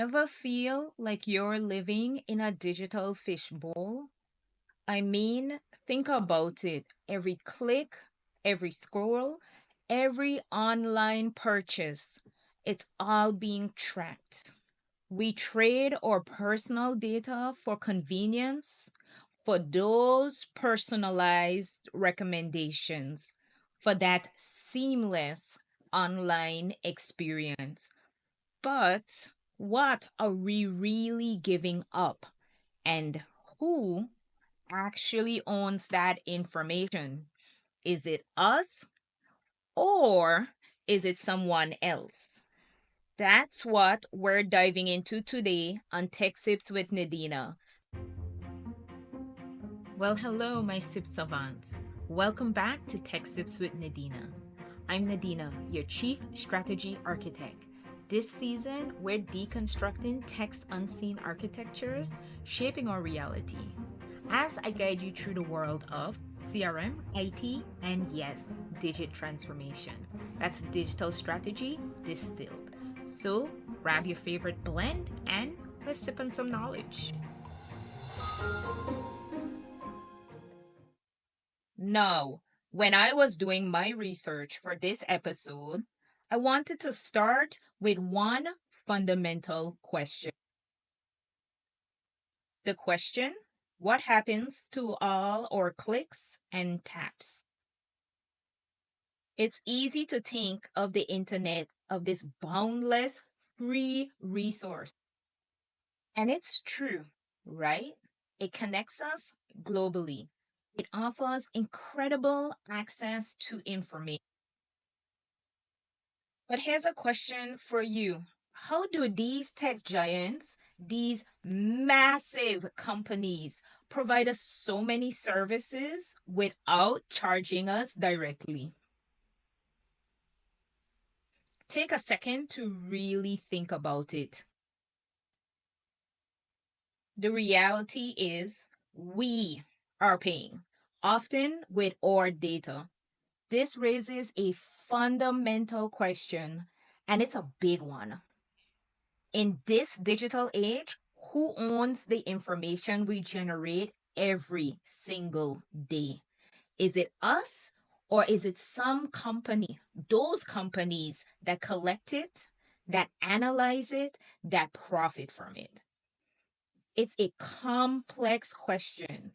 Ever feel like you're living in a digital fishbowl? I mean, think about it. Every click, every scroll, every online purchase, it's all being tracked. We trade our personal data for convenience, for those personalized recommendations, for that seamless online experience. But what are we really giving up? And who actually owns that information? Is it us or is it someone else? That's what we're diving into today on Tech Sips with Nadina. Well, hello, my sip savants. Welcome back to Tech Sips with Nadina. I'm Nadina, your Chief Strategy Architect. This season, we're deconstructing tech's unseen architectures, shaping our reality. As I guide you through the world of CRM, IT, and yes, digit transformation. That's digital strategy distilled. So grab your favorite blend and let's sip on some knowledge. Now, when I was doing my research for this episode, I wanted to start with one fundamental question. The question: what happens to all our clicks and taps? It's easy to think of the internet of this boundless free resource. And it's true, right? It connects us globally. It offers incredible access to information. But here's a question for you. How do these tech giants, these massive companies, provide us so many services without charging us directly? Take a second to really think about it. The reality is we are paying, often with our data. This raises a fundamental question, and it's a big one. In this digital age, who owns the information we generate every single day? Is it us or is it some company, those companies that collect it, that analyze it, that profit from it? It's a complex question.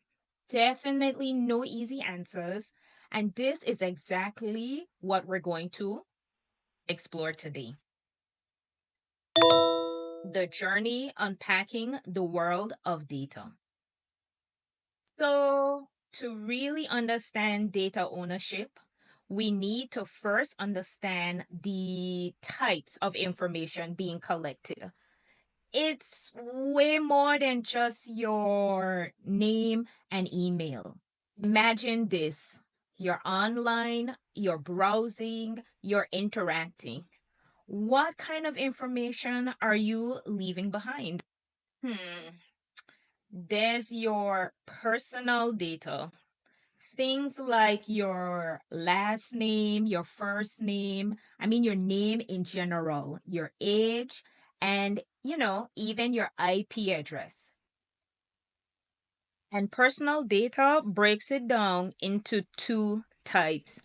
Definitely no easy answers. And this is exactly what we're going to explore today. The journey unpacking the world of data. So, to really understand data ownership, we need to first understand the types of information being collected. It's way more than just your name and email. Imagine this: you're online, you're browsing, you're interacting. What kind of information are you leaving behind? Hmm. There's your personal data. Things like your last name, your first name, your name in general, your age, and, even your IP address. And personal data breaks it down into two types: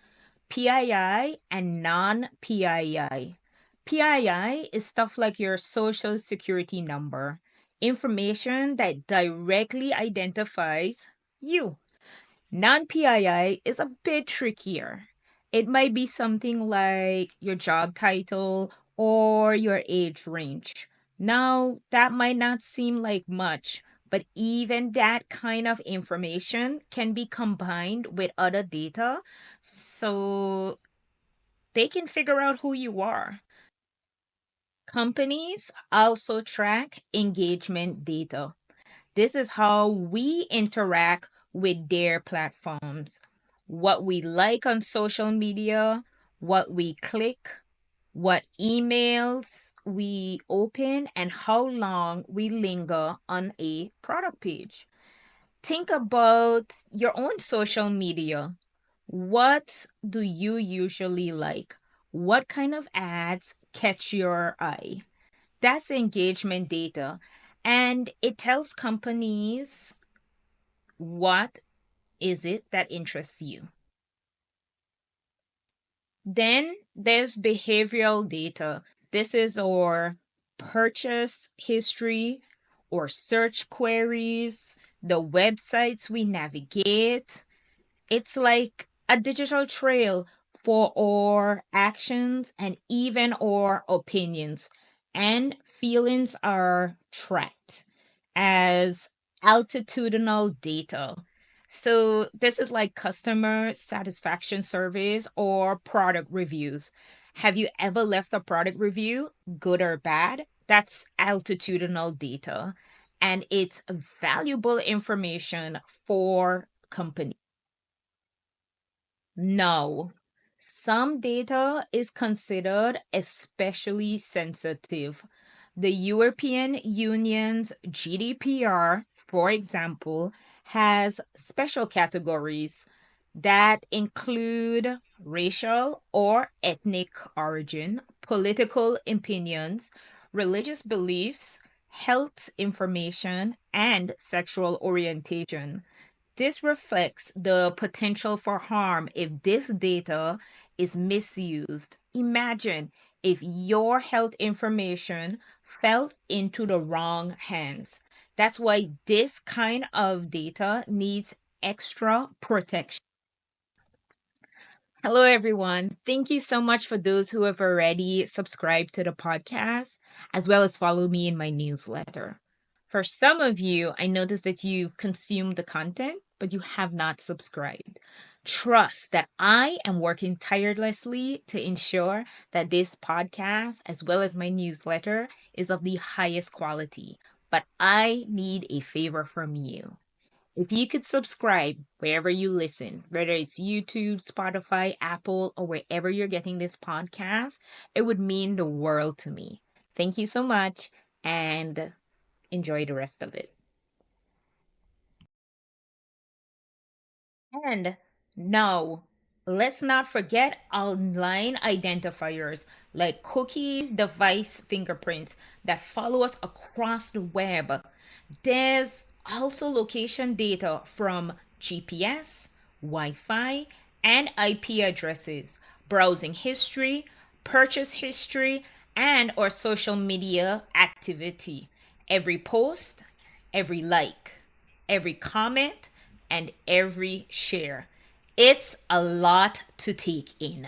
PII and non PII. PII is stuff like your social security number, information that directly identifies you. Non PII is a bit trickier. It might be something like your job title or your age range. Now, that might not seem like much, but even that kind of information can be combined with other data so they can figure out who you are. Companies also track engagement data. This is how we interact with their platforms. What we like on social media, what we click, what emails we open, and how long we linger on a product page. Think about your own social media. What do you usually like? What kind of ads catch your eye? That's engagement data. And it tells companies what is it that interests you. Then there's behavioral data. This is our purchase history or search queries, the websites we navigate. It's like a digital trail for our actions and even our opinions. And feelings are tracked as altitudinal data. So this is like customer satisfaction surveys or product reviews. Have you ever left a product review, good or bad? That's altitudinal data. And it's valuable information for companies. No, some data is considered especially sensitive. The European Union's GDPR, for example, has special categories that include racial or ethnic origin, political opinions, religious beliefs, health information, and sexual orientation. This reflects the potential for harm if this data is misused. Imagine if your health information fell into the wrong hands. That's why this kind of data needs extra protection. Hello, everyone. Thank you so much for those who have already subscribed to the podcast, as well as follow me in my newsletter. For some of you, I noticed that you consume the content, but you have not subscribed. Trust that I am working tirelessly to ensure that this podcast, as well as my newsletter, is of the highest quality. But I need a favor from you. If you could subscribe wherever you listen, whether it's YouTube, Spotify, Apple, or wherever you're getting this podcast, it would mean the world to me. Thank you so much and enjoy the rest of it. And no, let's not forget online identifiers like cookie device fingerprints that follow us across the web. There's also location data from GPS, Wi Fi, and IP addresses, browsing history, purchase history, and or social media activity. Every post, every like, every comment, and every share. It's a lot to take in.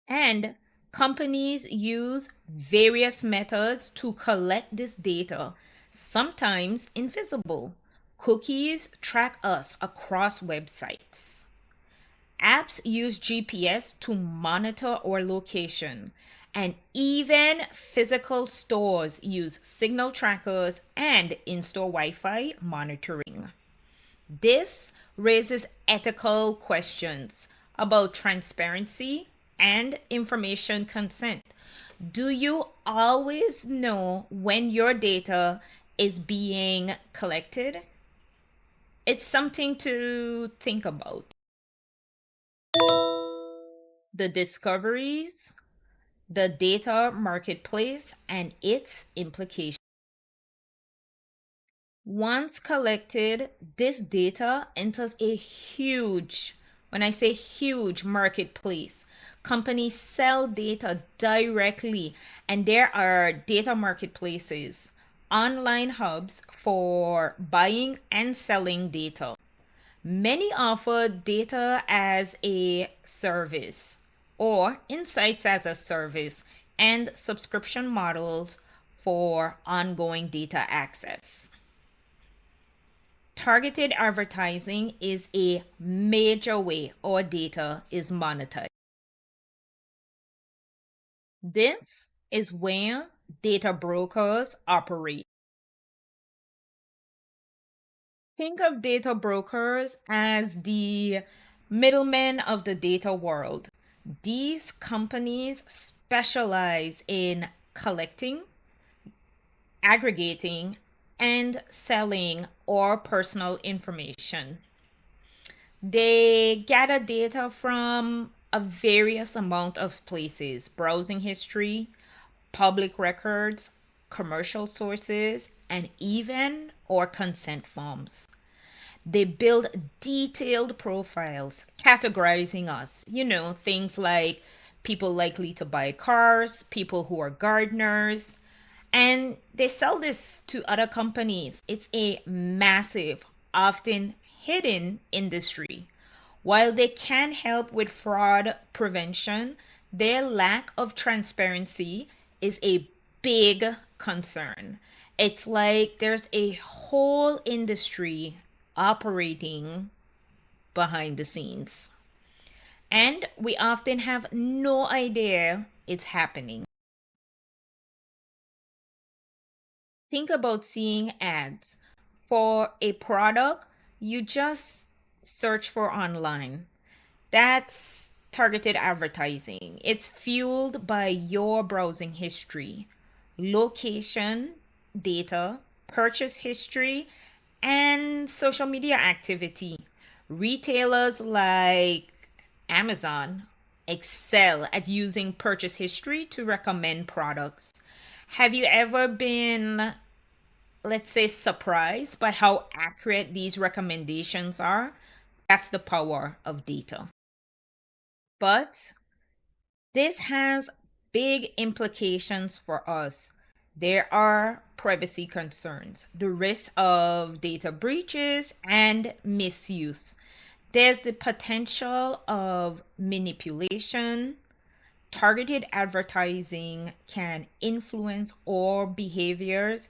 And companies use various methods to collect this data, sometimes invisible. Cookies track us across websites. Apps use GPS to monitor our location. And even physical stores use signal trackers and in store Wi Fi monitoring. This raises ethical questions about transparency and information consent. Do you always know when your data is being collected? It's something to think about. The discoveries, the data marketplace, and its implications. Once collected, this data enters a huge, when I say huge, marketplace. Companies sell data directly, and there are data marketplaces, online hubs for buying and selling data. Many offer data as a service or insights as a service and subscription models for ongoing data access. Targeted advertising is a major way our data is monetized. This is where data brokers operate. Think of data brokers as the middlemen of the data world. These companies specialize in collecting, aggregating, and selling our personal information. They gather data from a various amount of places, browsing history, public records, commercial sources, and even our consent forms. They build detailed profiles categorizing us. Things like people likely to buy cars, people who are gardeners, and they sell this to other companies. It's a massive, often hidden industry. While they can help with fraud prevention, their lack of transparency is a big concern. It's like there's a whole industry operating behind the scenes. And we often have no idea it's happening. Think about seeing ads for a product you just search for online. That's targeted advertising. It's fueled by your browsing history, location, data, purchase history, and social media activity. Retailers like Amazon excel at using purchase history to recommend products. Have you ever been, let's say, surprised by how accurate these recommendations are? That's the power of data. But this has big implications for us. There are privacy concerns, the risk of data breaches and misuse. There's the potential of manipulation. Targeted advertising can influence our behaviors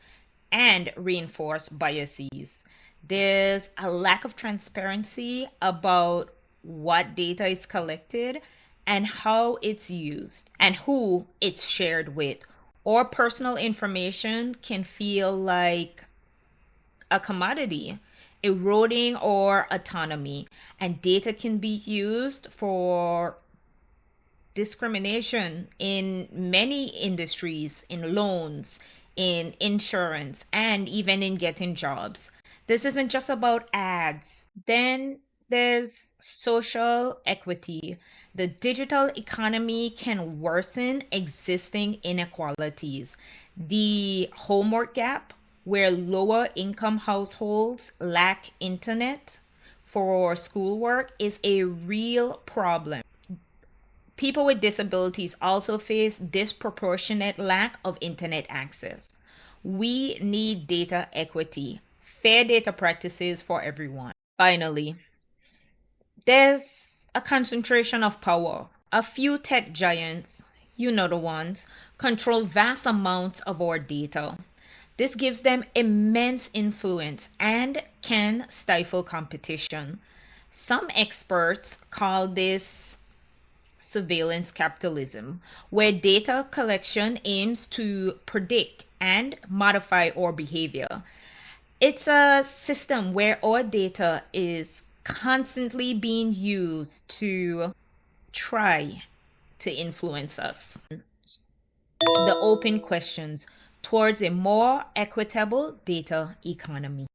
and reinforce biases. There's a lack of transparency about what data is collected and how it's used and who it's shared with. Or personal information can feel like a commodity, eroding our autonomy, and data can be used for discrimination in many industries, in loans, in insurance, and even in getting jobs. This isn't just about ads. Then there's social equity. The digital economy can worsen existing inequalities. The homework gap, where lower income households lack internet for schoolwork, is a real problem. People with disabilities also face disproportionate lack of internet access. We need data equity, fair data practices for everyone. Finally, there's a concentration of power. A few tech giants, you know the ones, control vast amounts of our data. This gives them immense influence and can stifle competition. Some experts call this surveillance capitalism, where data collection aims to predict and modify our behavior. It's a system where our data is constantly being used to try to influence us. The open questions towards a more equitable data economy.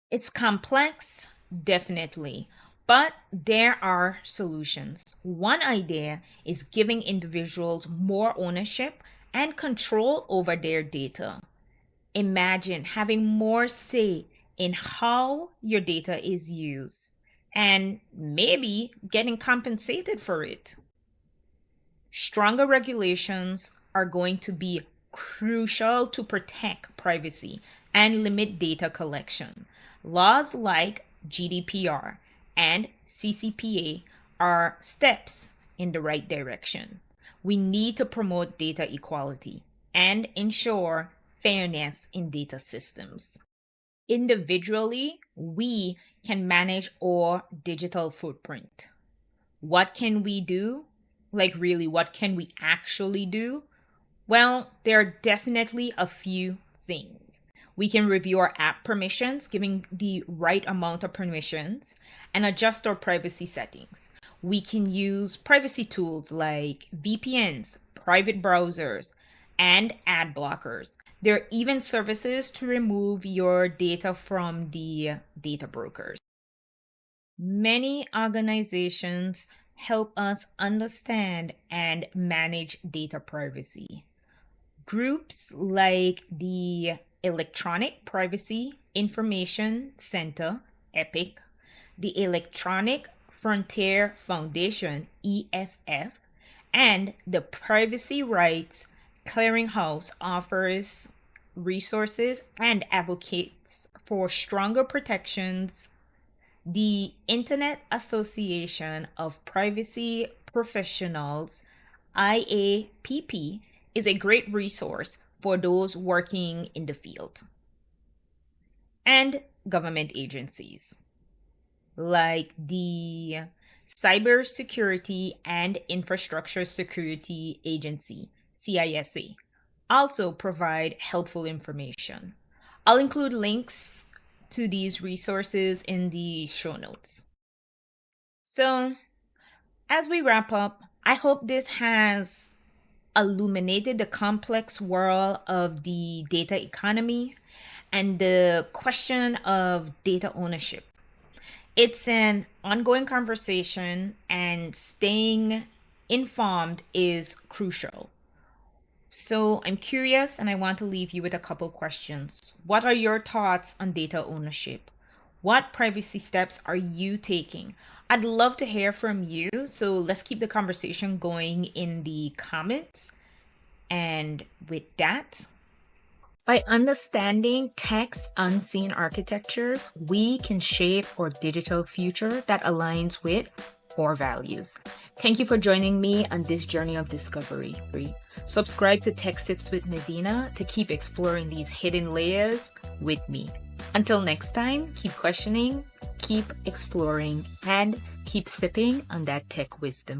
It's complex, definitely, but there are solutions. One idea is giving individuals more ownership and control over their data. Imagine having more say in how your data is used and maybe getting compensated for it. Stronger regulations are going to be crucial to protect privacy and limit data collection. Laws like GDPR and CCPA are steps in the right direction. We need to promote data equality and ensure fairness in data systems. Individually, we can manage our digital footprint. What can we do? Like, really, what can we actually do? Well, there are definitely a few things. We can review our app permissions, giving the right amount of permissions, and adjust our privacy settings. We can use privacy tools like VPNs, private browsers, and ad blockers. There are even services to remove your data from the data brokers. Many organizations help us understand and manage data privacy. Groups like the Electronic Privacy Information Center, EPIC, the Electronic Frontier Foundation, EFF, and the Privacy Rights Clearinghouse offers resources and advocates for stronger protections. The Internet Association of Privacy Professionals, IAPP, is a great resource for those working in the field. And government agencies like the Cybersecurity and Infrastructure Security Agency, CISA, also provide helpful information. I'll include links to these resources in the show notes. So, as we wrap up, I hope this has illuminated the complex world of the data economy and the question of data ownership. It's an ongoing conversation, and staying informed is crucial. So I'm curious and I want to leave you with a couple questions. What are your thoughts on data ownership? What privacy steps are you taking? I'd love to hear from you. So let's keep the conversation going in the comments. And with that, by understanding tech's unseen architectures, we can shape our digital future that aligns with our values. Thank you for joining me on this journey of discovery. Subscribe to Tech Sips with Nadina to keep exploring these hidden layers with me. Until next time, keep questioning, keep exploring, and keep sipping on that tech wisdom.